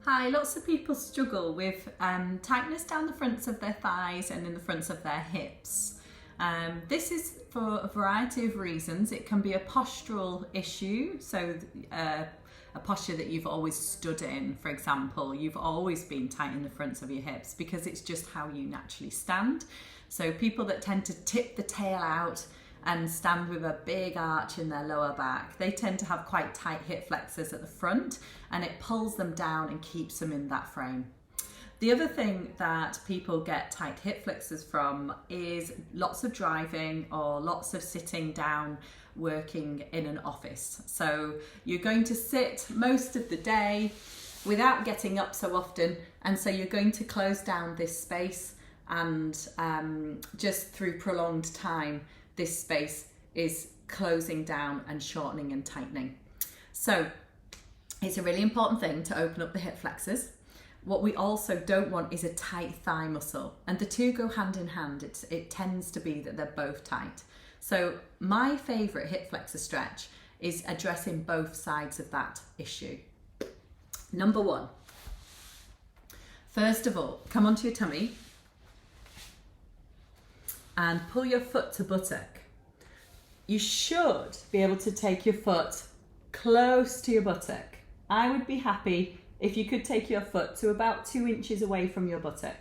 Hi, lots of people struggle with tightness down the fronts of their thighs and in the fronts of their hips. This is for a variety of reasons. It can be a postural issue, so a posture that you've always stood in, for example. You've always been tight in the fronts of your hips because it's just how you naturally stand. So people that tend to tip the tail out and stand with a big arch in their lower back, they tend to have quite tight hip flexors at the front, and it pulls them down and keeps them in that frame. The other thing that people get tight hip flexors from is lots of driving or lots of sitting down working in an office. So you're going to sit most of the day without getting up so often, and so you're going to close down this space, and just through prolonged time this space is closing down and shortening and tightening. So it's a really important thing to open up the hip flexors. What we also don't want is a tight thigh muscle, and the two go hand in hand. It tends to be that they're both tight. So my favourite hip flexor stretch is addressing both sides of that issue. Number one, first of all, come onto your tummy and pull your foot to buttock. You should be able to take your foot close to your buttock. I would be happy if you could take your foot to about 2 inches away from your buttock.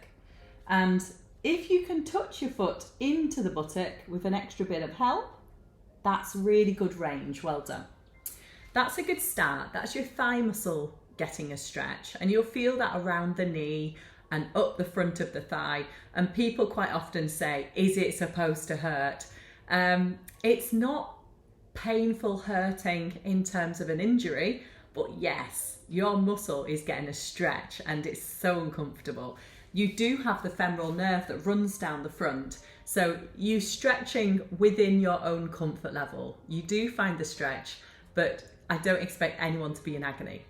And if you can touch your foot into the buttock with an extra bit of help, that's really good range. Well done. That's a good start. That's your thigh muscle getting a stretch, and you'll feel that around the knee and up the front of the thigh. And people quite often say, is it supposed to hurt? It's not painful hurting in terms of an injury, but yes, your muscle is getting a stretch and it's so uncomfortable. You do have the femoral nerve that runs down the front, so you stretching within your own comfort level. You do find the stretch, but I don't expect anyone to be in agony.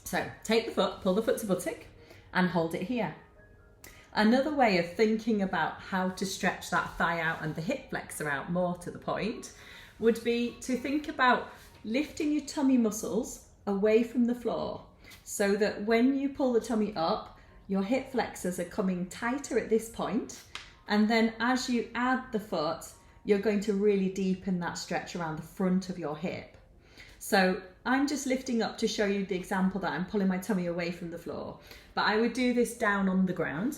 So take the foot, pull the foot to buttock, and hold it here. Another way of thinking about how to stretch that thigh out and the hip flexor out more to the point would be to think about lifting your tummy muscles away from the floor, so that when you pull the tummy up, your hip flexors are coming tighter at this point, and then as you add the foot, you're going to really deepen that stretch around the front of your hip. So I'm just lifting up to show you the example that I'm pulling my tummy away from the floor, but I would do this down on the ground.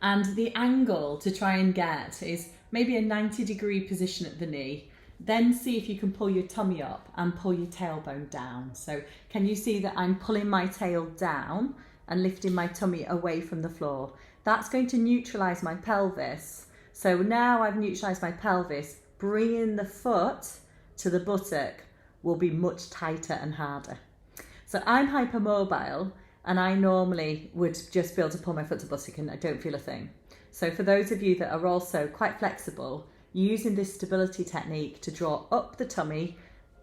And the angle to try and get is maybe a 90-degree position at the knee. Then see if you can pull your tummy up and pull your tailbone down. So can you see that I'm pulling my tail down and lifting my tummy away from the floor? That's going to neutralise my pelvis. So now I've neutralised my pelvis, bringing the foot to the buttock will be much tighter and harder. So I'm hypermobile, and I normally would just be able to pull my foot to buttock and I don't feel a thing. So for those of you that are also quite flexible, using this stability technique to draw up the tummy,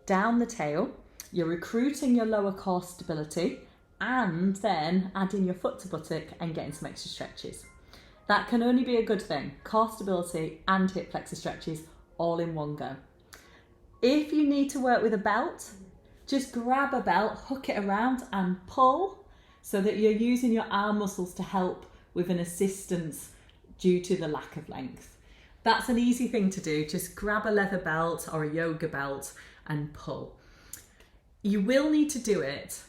down the tail, you're recruiting your lower core stability and then adding your foot to buttock and getting some extra stretches. That can only be a good thing. Core stability and hip flexor stretches all in one go. If you need to work with a belt, just grab a belt, hook it around and pull, so that you're using your arm muscles to help with an assistance due to the lack of length. That's an easy thing to do. Just grab a leather belt or a yoga belt and pull. You will need to do it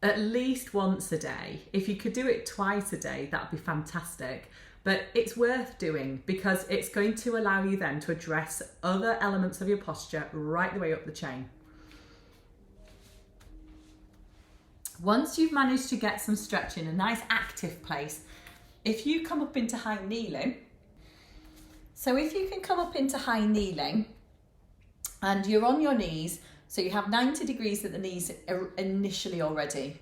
at least once a day. If you could do it twice a day, that'd be fantastic. But it's worth doing because it's going to allow you then to address other elements of your posture right the way up the chain. Once you've managed to get some stretch in a nice active place, if you come up into high kneeling, so if you can come up into high kneeling and you're on your knees, so you have 90 degrees at the knees initially already,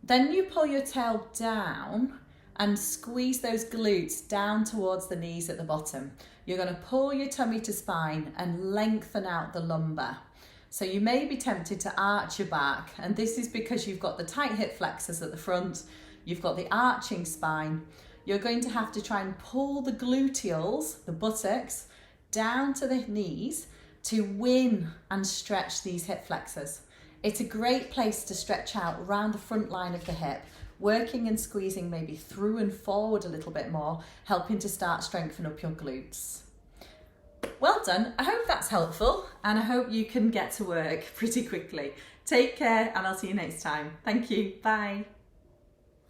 then you pull your tail down and squeeze those glutes down towards the knees at the bottom. You're going to pull your tummy to spine and lengthen out the lumbar. So you may be tempted to arch your back, and this is because you've got the tight hip flexors at the front, you've got the arching spine. You're going to have to try and pull the gluteals, the buttocks, down to the knees to win and stretch these hip flexors. It's a great place to stretch out around the front line of the hip, working and squeezing maybe through and forward a little bit more, helping to start strengthen up your glutes. Well done. I hope that's helpful, and I hope you can get to work pretty quickly. Take care, and I'll see you next time. Thank you. Bye.